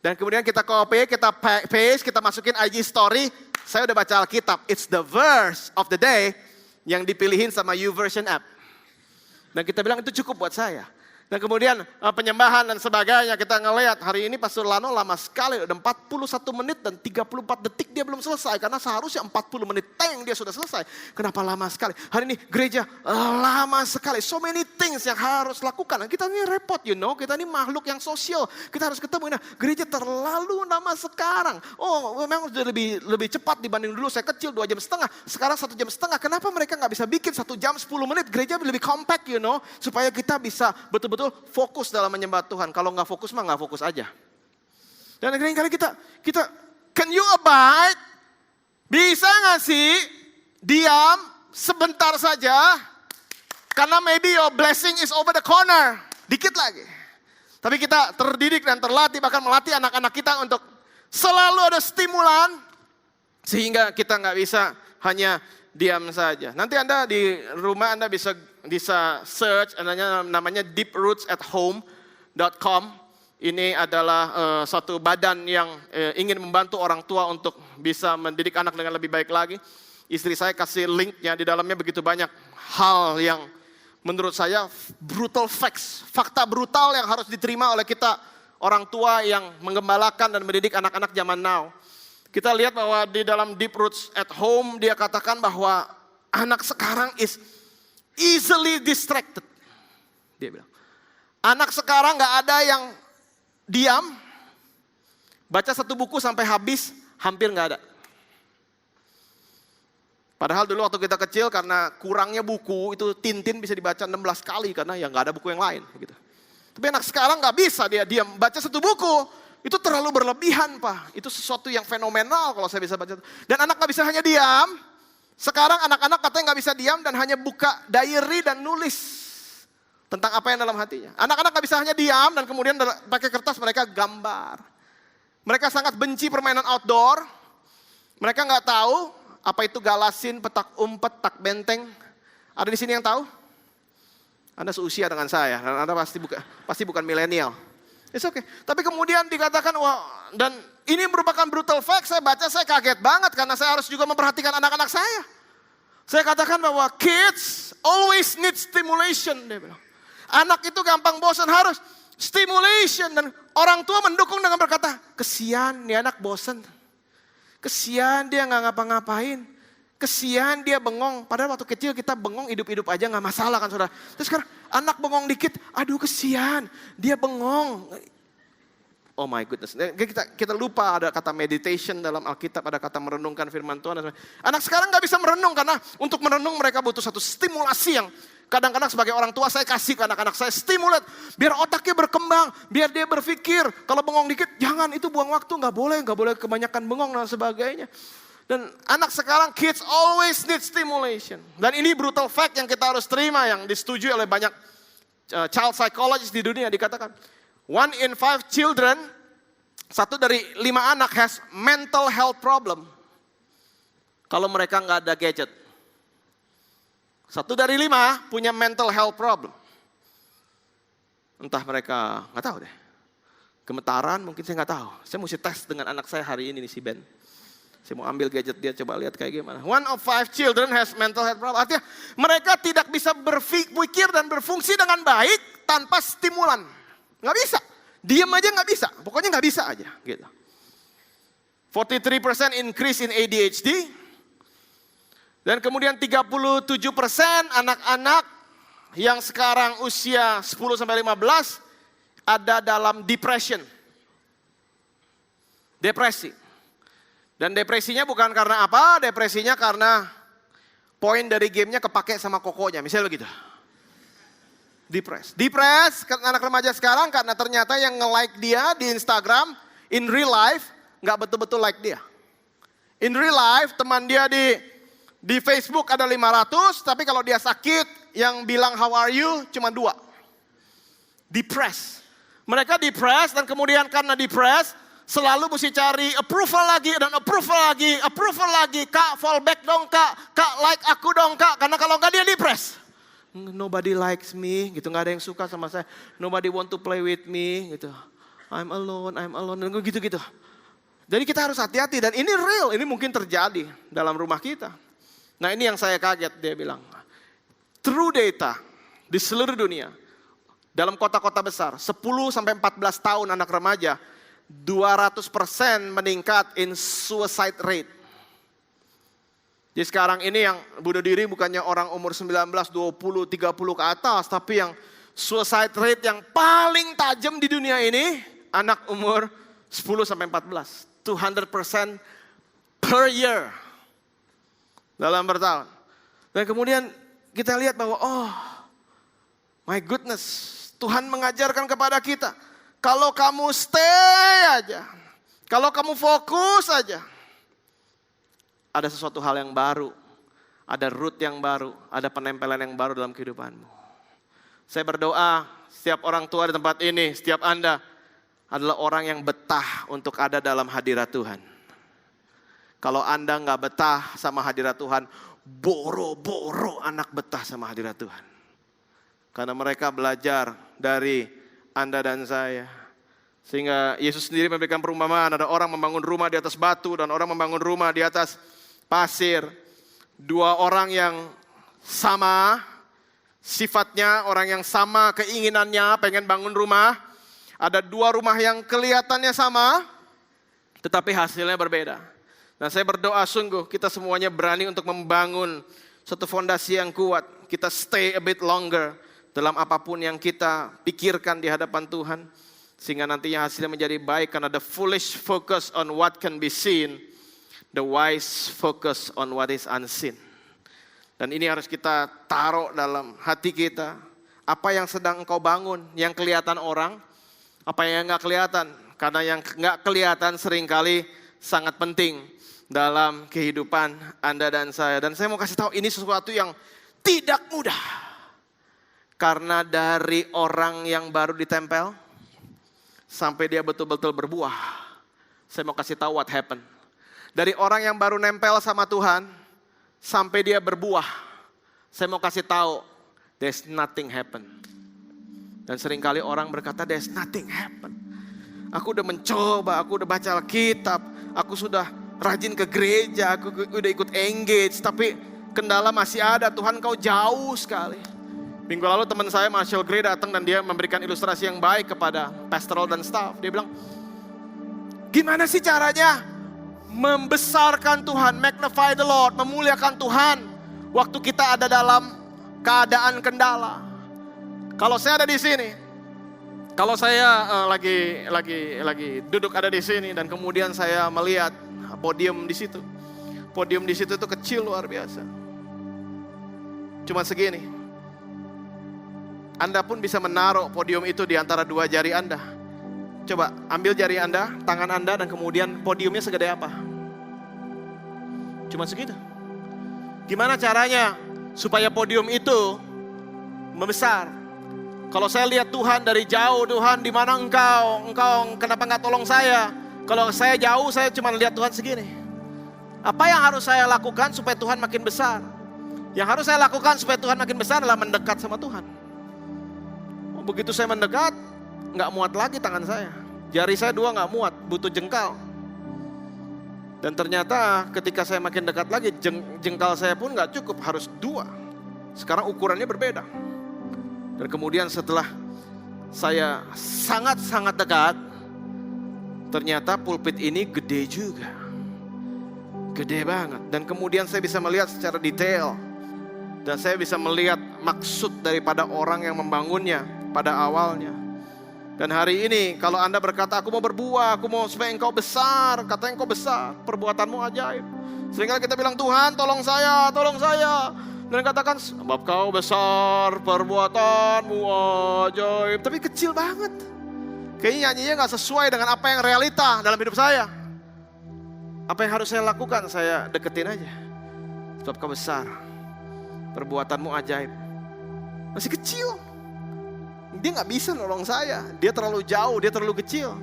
Dan kemudian kita copy, kita paste, kita masukin IG story. Saya udah baca Alkitab. It's the verse of the day yang dipilihin sama YouVersion app. Dan kita bilang itu cukup buat saya. Dan kemudian penyembahan dan sebagainya kita ngelihat hari ini Pastor Lano lama sekali, udah 41 menit dan 34 detik dia belum selesai. Karena seharusnya 40 menit teng dia sudah selesai. Kenapa lama sekali? Hari ini gereja lama sekali. So many things yang harus lakukan. Kita ini repot kita ini makhluk yang sosial. Kita harus ketemu. Nah, gereja terlalu lama sekarang. Oh memang sudah lebih cepat dibanding dulu. Saya kecil 2 jam setengah. Sekarang 1 jam setengah. Kenapa mereka gak bisa bikin 1 jam 10 menit? Gereja lebih compact supaya kita bisa betul-betul fokus dalam menyembah Tuhan. Kalau nggak fokus mah nggak fokus aja. Dan akhirnya kita can you abide? Bisa nggak sih diam sebentar saja? Karena maybe your blessing is over the corner. Dikit lagi. Tapi kita terdidik dan terlatih, bahkan melatih anak-anak kita untuk selalu ada stimulan sehingga kita nggak bisa hanya diam saja. Nanti Anda di rumah Anda bisa search, namanya deeprootsathome.com. Ini adalah suatu badan yang ingin membantu orang tua untuk bisa mendidik anak dengan lebih baik lagi. Istri saya kasih linknya, di dalamnya begitu banyak hal yang menurut saya brutal facts. Fakta brutal yang harus diterima oleh kita orang tua yang menggembalakan dan mendidik anak-anak zaman now. Kita lihat bahwa di dalam Deep Roots at Home dia katakan bahwa anak sekarang is easily distracted. Dia bilang, anak sekarang gak ada yang diam, baca 1 buku sampai habis, hampir gak ada. Padahal dulu waktu kita kecil karena kurangnya buku, itu Tintin bisa dibaca 16 kali karena ya gak ada buku yang lain. Gitu. Tapi anak sekarang gak bisa dia diam, baca 1 buku, itu terlalu berlebihan Pak. Itu sesuatu yang fenomenal kalau saya bisa baca. Dan anak gak bisa hanya diam. Sekarang anak-anak katanya gak bisa diam dan hanya buka diary dan nulis tentang apa yang dalam hatinya. Anak-anak gak bisa hanya diam dan kemudian pakai kertas mereka gambar. Mereka sangat benci permainan outdoor. Mereka gak tahu apa itu galasin, petak umpet, tak benteng. Ada di sini yang tahu? Anda seusia dengan saya dan Anda pasti bukan milenial. It's okay. Tapi kemudian dikatakan, wah, dan ini merupakan brutal fact. Saya baca, saya kaget banget karena saya harus juga memperhatikan anak-anak saya. Saya katakan bahwa kids always need stimulation. Dia bilang. Anak itu gampang bosan, harus stimulation. Dan orang tua mendukung dengan berkata, kesian nih anak bosan. Kesian dia gak ngapa-ngapain. Kesian dia bengong. Padahal waktu kecil kita bengong hidup-hidup aja gak masalah kan saudara. Terus sekarang anak bengong dikit, aduh kesian. Dia bengong. Oh my goodness. Kita lupa ada kata meditation dalam Alkitab, ada kata merenungkan firman Tuhan. Anak sekarang gak bisa merenung karena untuk merenung mereka butuh satu stimulasi yang kadang-kadang sebagai orang tua saya kasih ke anak-anak saya stimulat. Biar otaknya berkembang, biar dia berpikir. Kalau bengong dikit, jangan itu buang waktu. Gak boleh kebanyakan bengong dan sebagainya. Dan anak sekarang, kids always need stimulation. Dan ini brutal fact yang kita harus terima, yang disetujui oleh banyak child psychologist di dunia. Dikatakan, 1 in 5 children, 1 dari 5 anak has mental health problem. Kalau mereka nggak ada gadget. 1 dari 5 punya mental health problem. Entah mereka, nggak tahu deh. Gemetaran mungkin saya nggak tahu. Saya mesti tes dengan anak saya hari ini nih si Ben. Saya mau ambil gadget dia, coba lihat kayak gimana. 1 of 5 children has mental health problem. Artinya mereka tidak bisa berpikir dan berfungsi dengan baik tanpa stimulan. Nggak bisa. Diam aja nggak bisa. Pokoknya nggak bisa aja. Gitu. 43% increase in ADHD. Dan kemudian 37% anak-anak yang sekarang usia 10-15 ada dalam depression. Depresi. Dan depresinya bukan karena apa? Depresinya karena poin dari gamenya kepake sama kokonya. Misalnya begitu. Depres anak remaja sekarang karena ternyata yang nge-like dia di Instagram, in real life, gak betul-betul like dia. In real life, teman dia di Facebook ada 500, tapi kalau dia sakit, yang bilang how are you, cuma 2. Depres. Mereka depres dan kemudian karena depres, selalu mesti cari approval lagi dan approval lagi. Kak, fallback dong kak, like aku dong kak. Karena kalau enggak dia depres. Nobody likes me, gitu, nggak ada yang suka sama saya. Nobody want to play with me, gitu. I'm alone, gitu-gitu. Jadi kita harus hati-hati dan ini real, ini mungkin terjadi dalam rumah kita. Nah ini yang saya kaget, dia bilang. True data di seluruh dunia, dalam kota-kota besar, 10-14 tahun anak remaja, 200% meningkat in suicide rate. Jadi sekarang ini yang bunuh diri bukannya orang umur 19, 20, 30 ke atas. Tapi yang suicide rate yang paling tajam di dunia ini, anak umur 10-14. 200% per year. Dalam bertahun. Dan kemudian kita lihat bahwa, oh my goodness. Tuhan mengajarkan kepada kita. Kalau kamu stay aja. Kalau kamu fokus aja. Ada sesuatu hal yang baru, ada root yang baru, ada penempelan yang baru dalam kehidupanmu. Saya berdoa, setiap orang tua di tempat ini, setiap Anda adalah orang yang betah untuk ada dalam hadirat Tuhan. Kalau Anda nggak betah sama hadirat Tuhan, boro-boro anak betah sama hadirat Tuhan. Karena mereka belajar dari Anda dan saya. Sehingga Yesus sendiri memberikan perumpamaan, ada orang membangun rumah di atas batu dan orang membangun rumah di atas pasir. 2 orang yang sama sifatnya, orang yang sama keinginannya, pengen bangun rumah. Ada 2 rumah yang kelihatannya sama, tetapi hasilnya berbeda. Dan saya berdoa sungguh kita semuanya berani untuk membangun satu fondasi yang kuat. Kita stay a bit longer dalam apapun yang kita pikirkan di hadapan Tuhan. Sehingga nantinya hasilnya menjadi baik karena the foolish focus on what can be seen. The wise focus on what is unseen. Dan ini harus kita taruh dalam hati kita. Apa yang sedang engkau bangun, yang kelihatan orang, apa yang enggak kelihatan. Karena yang enggak kelihatan seringkali sangat penting dalam kehidupan Anda dan saya. Dan saya mau kasih tahu ini sesuatu yang tidak mudah. Karena dari orang yang baru ditempel, sampai dia betul-betul berbuah. Saya mau kasih tahu what happened. Dari orang yang baru nempel sama Tuhan, sampai dia berbuah. Saya mau kasih tahu, there's nothing happen. Dan seringkali orang berkata, there's nothing happen. Aku udah mencoba, aku udah baca Alkitab, aku sudah rajin ke gereja, aku udah ikut engage, tapi kendala masih ada, Tuhan kau jauh sekali. Minggu lalu teman saya Marshall Gray datang dan dia memberikan ilustrasi yang baik kepada pastoral dan staff. Dia bilang, gimana sih caranya membesarkan Tuhan, magnify the Lord, memuliakan Tuhan waktu kita ada dalam keadaan kendala. Kalau saya ada di sini, kalau saya lagi duduk ada di sini dan kemudian saya melihat podium di situ. Podium di situ itu kecil luar biasa. Cuma segini. Anda pun bisa menaruh podium itu di antara 2 jari Anda. Coba ambil jari Anda, tangan Anda, dan kemudian podiumnya segede apa? Cuma segitu. Gimana caranya supaya podium itu membesar? Kalau saya lihat Tuhan dari jauh, Tuhan di mana engkau kenapa enggak tolong saya? Kalau saya jauh, saya cuma lihat Tuhan segini. Apa yang harus saya lakukan supaya Tuhan makin besar? Yang harus saya lakukan supaya Tuhan makin besar adalah mendekat sama Tuhan. Begitu saya mendekat, nggak muat lagi tangan saya. Jari saya 2 nggak muat, butuh jengkal. Dan ternyata ketika saya makin dekat lagi, jengkal saya pun nggak cukup, harus 2. Sekarang ukurannya berbeda. Dan kemudian setelah saya sangat-sangat dekat, ternyata pulpit ini gede juga. Gede banget. Dan kemudian saya bisa melihat secara detail. Dan saya bisa melihat maksud daripada orang yang membangunnya pada awalnya. Dan hari ini kalau Anda berkata, aku mau berbuah, aku mau supaya engkau besar. Katanya engkau besar, perbuatanmu ajaib. Sehingga kita bilang, Tuhan tolong saya, tolong saya. Dan katakan, sebab kau besar, perbuatanmu ajaib. Tapi kecil banget. Kayaknya nyanyinya gak sesuai dengan apa yang realita dalam hidup saya. Apa yang harus saya lakukan? Saya deketin aja. Sebab kau besar, perbuatanmu ajaib. Masih kecil. Dia gak bisa nolong saya. Dia terlalu jauh, dia terlalu kecil.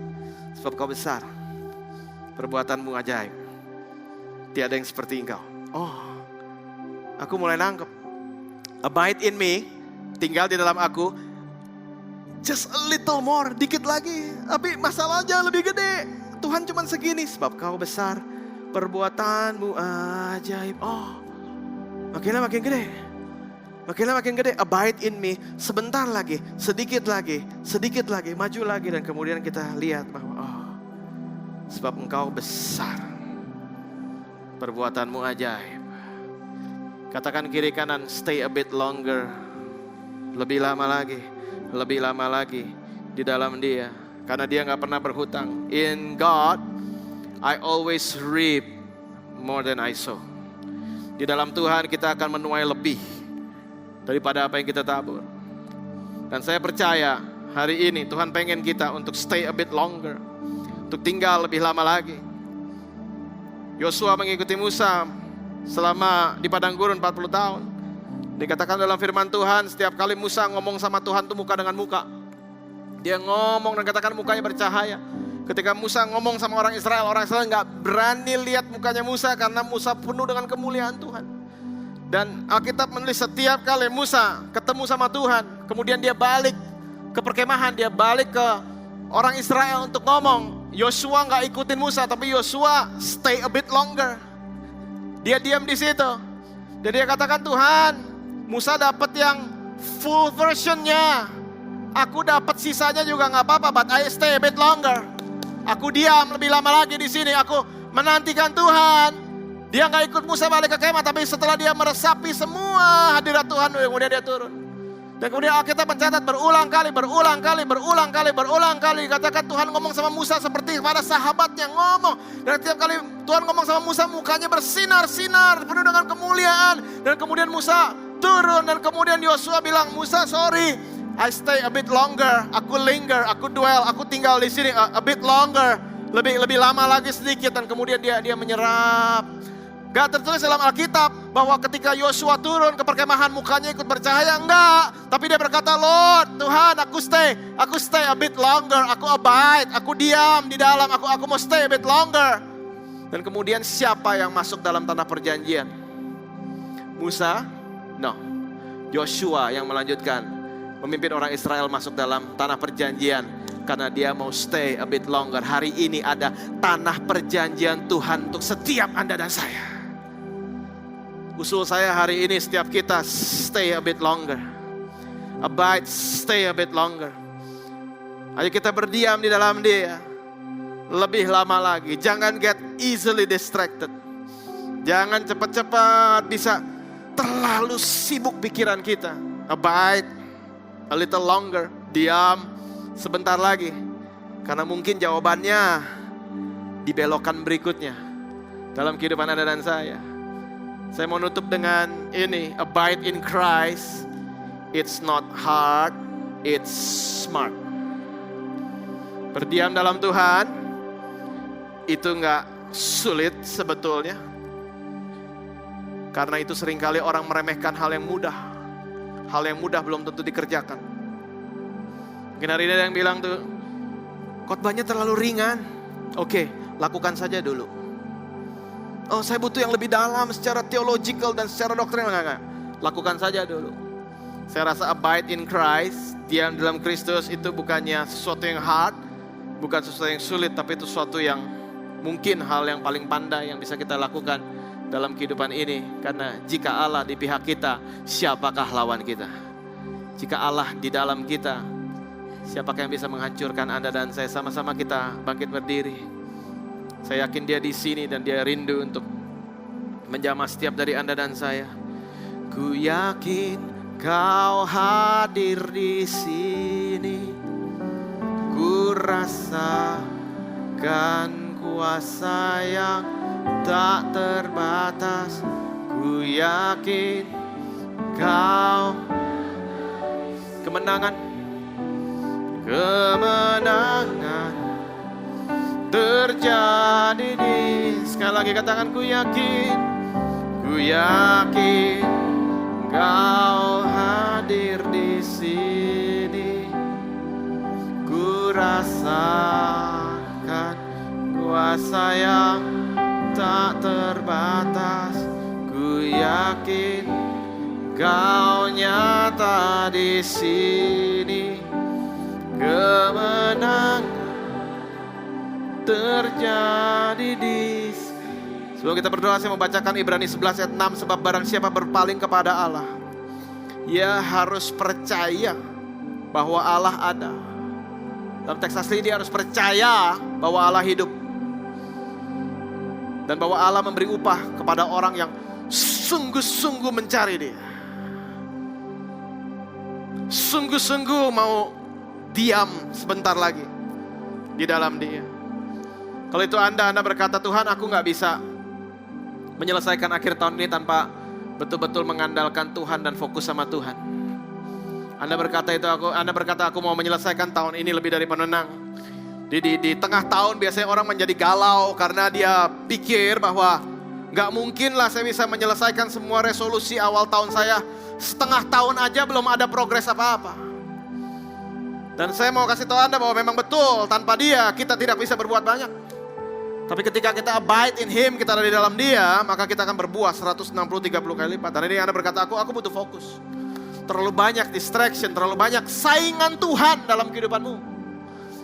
Sebab kau besar, perbuatanmu ajaib. Tiada yang seperti engkau. Oh, aku mulai nangkep. Abide in me, tinggal di dalam aku. Just a little more, dikit lagi. Tapi masalahnya lebih gede. Tuhan cuma segini. Sebab kau besar, perbuatanmu ajaib. Oh, makin gede. Makin gede. Abide in me. Sebentar lagi, sedikit lagi, maju lagi. Dan kemudian kita lihat bahwa sebab engkau besar, perbuatanmu ajaib. Katakan kiri kanan, stay a bit longer. Lebih lama lagi di dalam Dia. Karena Dia gak pernah berhutang. In God, I always reap more than I sow. Di dalam Tuhan kita akan menuai lebih daripada apa yang kita tabur. Dan saya percaya hari ini Tuhan pengen kita untuk stay a bit longer. Untuk tinggal lebih lama lagi. Yosua mengikuti Musa selama di padang gurun 40 tahun. Dikatakan dalam firman Tuhan, setiap kali Musa ngomong sama Tuhan itu muka dengan muka. Dia ngomong dan katakan mukanya bercahaya. Ketika Musa ngomong sama orang Israel gak berani lihat mukanya Musa karena Musa penuh dengan kemuliaan Tuhan. Dan Alkitab menulis setiap kali Musa ketemu sama Tuhan, kemudian dia balik ke perkemahan, dia balik ke orang Israel untuk ngomong. Yosua gak ikutin Musa, tapi Yosua stay a bit longer. Dia diam di situ. Dan dia katakan, Tuhan, Musa dapat yang full versionnya. Aku dapat sisanya juga gak apa-apa, but I stay a bit longer. Aku diam lebih lama lagi di sini. Aku menantikan Tuhan. Dia gak ikut Musa balik ke kemah, tapi setelah dia meresapi semua hadirat Tuhan, kemudian dia turun. Dan kemudian Alkitab mencatat berulang kali. Katakan Tuhan ngomong sama Musa seperti kepada sahabatnya ngomong. Dan setiap kali Tuhan ngomong sama Musa, mukanya bersinar-sinar, penuh dengan kemuliaan. Dan kemudian Musa turun, dan kemudian Yosua bilang, Musa sorry, I stay a bit longer. Aku linger, aku dwell, aku tinggal di sini a bit longer. Lebih lama lagi sedikit, dan kemudian dia menyerap. Gak tertulis dalam Alkitab bahwa ketika Yosua turun ke perkemahan mukanya ikut bercahaya, enggak. Tapi dia berkata, Lord, Tuhan, aku stay a bit longer, aku abide, aku diam di dalam, aku mau stay a bit longer. Dan kemudian siapa yang masuk dalam tanah perjanjian? Musa? No. Yosua yang melanjutkan, memimpin orang Israel masuk dalam tanah perjanjian. Karena dia mau stay a bit longer. Hari ini ada tanah perjanjian Tuhan untuk setiap Anda dan saya. Usul saya hari ini setiap kita stay a bit longer. Abide, stay a bit longer. Ayo kita berdiam di dalam Dia lebih lama lagi. Jangan get easily distracted. Jangan cepat-cepat bisa terlalu sibuk pikiran kita. Abide a little longer. Diam sebentar lagi. Karena mungkin jawabannya di belokan berikutnya dalam kehidupan Anda dan saya. Saya mau nutup dengan ini. Abide in Christ. It's not hard, it's smart. Berdiam dalam Tuhan itu gak sulit sebetulnya. Karena itu seringkali orang meremehkan hal yang mudah. Hal yang mudah belum tentu dikerjakan. Mungkin hari ini ada yang bilang tuh, khotbahnya terlalu ringan. Oke, lakukan saja dulu. Oh, saya butuh yang lebih dalam secara theological dan secara doktrin. Enggak. Lakukan saja dulu. Saya rasa abide in Christ, diam dalam Kristus itu bukannya sesuatu yang hard, bukan sesuatu yang sulit, tapi itu sesuatu yang mungkin hal yang paling pandai yang bisa kita lakukan dalam kehidupan ini. Karena jika Allah di pihak kita, siapakah lawan kita? Jika Allah di dalam kita, siapakah yang bisa menghancurkan Anda dan saya? Sama-sama kita bangkit berdiri. Saya yakin Dia di sini dan Dia rindu untuk menjamah setiap dari Anda dan saya. Ku yakin Kau hadir di sini. Ku rasakan kuasa yang tak terbatas. Ku yakin Kau kemenangan terjadi di. Sekali lagi katakan ku yakin Kau hadir di sini. Ku rasakan kuasa yang tak terbatas. Ku yakin Kau nyata di sini. Kemenangan terjadi di. Sebelum kita berdoa, saya membacakan Ibrani 11 ayat 6. Sebab barang siapa berpaling kepada Allah, ia harus percaya bahwa Allah ada. Dalam teks asli dia harus percaya bahwa Allah hidup, dan bahwa Allah memberi upah kepada orang yang sungguh-sungguh mencari Dia, sungguh-sungguh mau diam sebentar lagi di dalam Dia. Kalau itu Anda berkata, Tuhan, aku gak bisa menyelesaikan akhir tahun ini tanpa betul-betul mengandalkan Tuhan dan fokus sama Tuhan. Anda berkata aku mau menyelesaikan tahun ini lebih dari menenang. Di tengah tahun biasanya orang menjadi galau karena dia pikir bahwa gak mungkin lah saya bisa menyelesaikan semua resolusi awal tahun saya. Setengah tahun aja belum ada progres apa-apa. Dan saya mau kasih tahu Anda bahwa memang betul, tanpa Dia kita tidak bisa berbuat banyak. Tapi ketika kita abide in Him, kita ada di dalam Dia, maka kita akan berbuah 160-30 kali lipat. Dan ini Anda berkata, aku butuh fokus. Terlalu banyak distraction, terlalu banyak saingan Tuhan dalam kehidupanmu.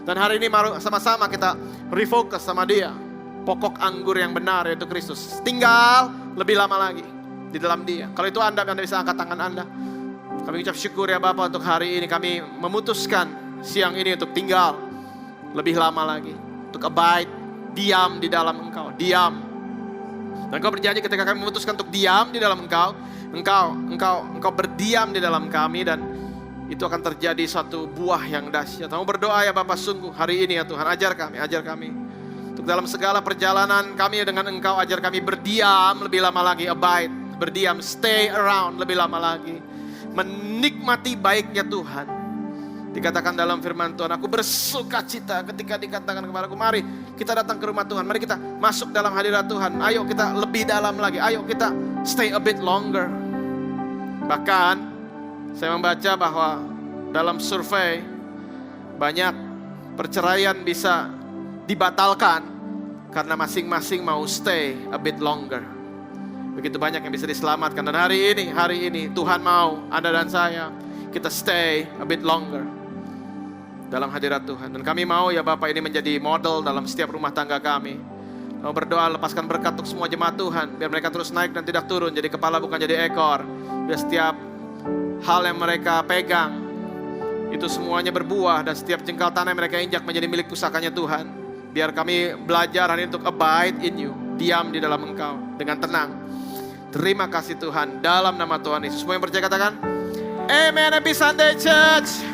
Dan hari ini sama-sama kita refocus sama Dia. Pokok anggur yang benar yaitu Kristus. Tinggal lebih lama lagi di dalam Dia. Kalau itu Anda bisa angkat tangan Anda. Kami ucap syukur ya Bapak untuk hari ini. Kami memutuskan siang ini untuk tinggal lebih lama lagi. Untuk abide, diam di dalam Engkau. Diam. Dan Engkau berjanji ketika kami memutuskan untuk diam di dalam Engkau berdiam di dalam kami, dan itu akan terjadi suatu buah yang dahsyat. Kami berdoa ya Bapak, sungguh hari ini ya Tuhan, ajar kami. Untuk dalam segala perjalanan kami dengan Engkau, ajar kami berdiam lebih lama lagi, abide, berdiam, stay around lebih lama lagi. Menikmati baiknya Tuhan. Dikatakan dalam firman Tuhan, aku bersuka cita ketika dikatakan kepadaku, mari kita datang ke rumah Tuhan, mari kita masuk dalam hadirat Tuhan, ayo kita lebih dalam lagi, ayo kita stay a bit longer. Bahkan saya membaca bahwa dalam survei banyak perceraian bisa dibatalkan karena masing-masing mau stay a bit longer. Begitu banyak yang bisa diselamatkan. Dan hari ini Tuhan mau Anda dan saya kita stay a bit longer dalam hadirat Tuhan. Dan kami mau ya Bapak ini menjadi model dalam setiap rumah tangga kami. Kami berdoa lepaskan berkat untuk semua jemaat Tuhan, biar mereka terus naik dan tidak turun, jadi kepala bukan jadi ekor. Biar setiap hal yang mereka pegang itu semuanya berbuah, dan setiap jengkal tanah yang mereka injak menjadi milik pusakanya Tuhan. Biar kami belajar hari ini untuk abide in you, diam di dalam Engkau dengan tenang. Terima kasih Tuhan, dalam nama Tuhan Yesus. Semua yang percaya katakan Amen. Happy Sunday Church.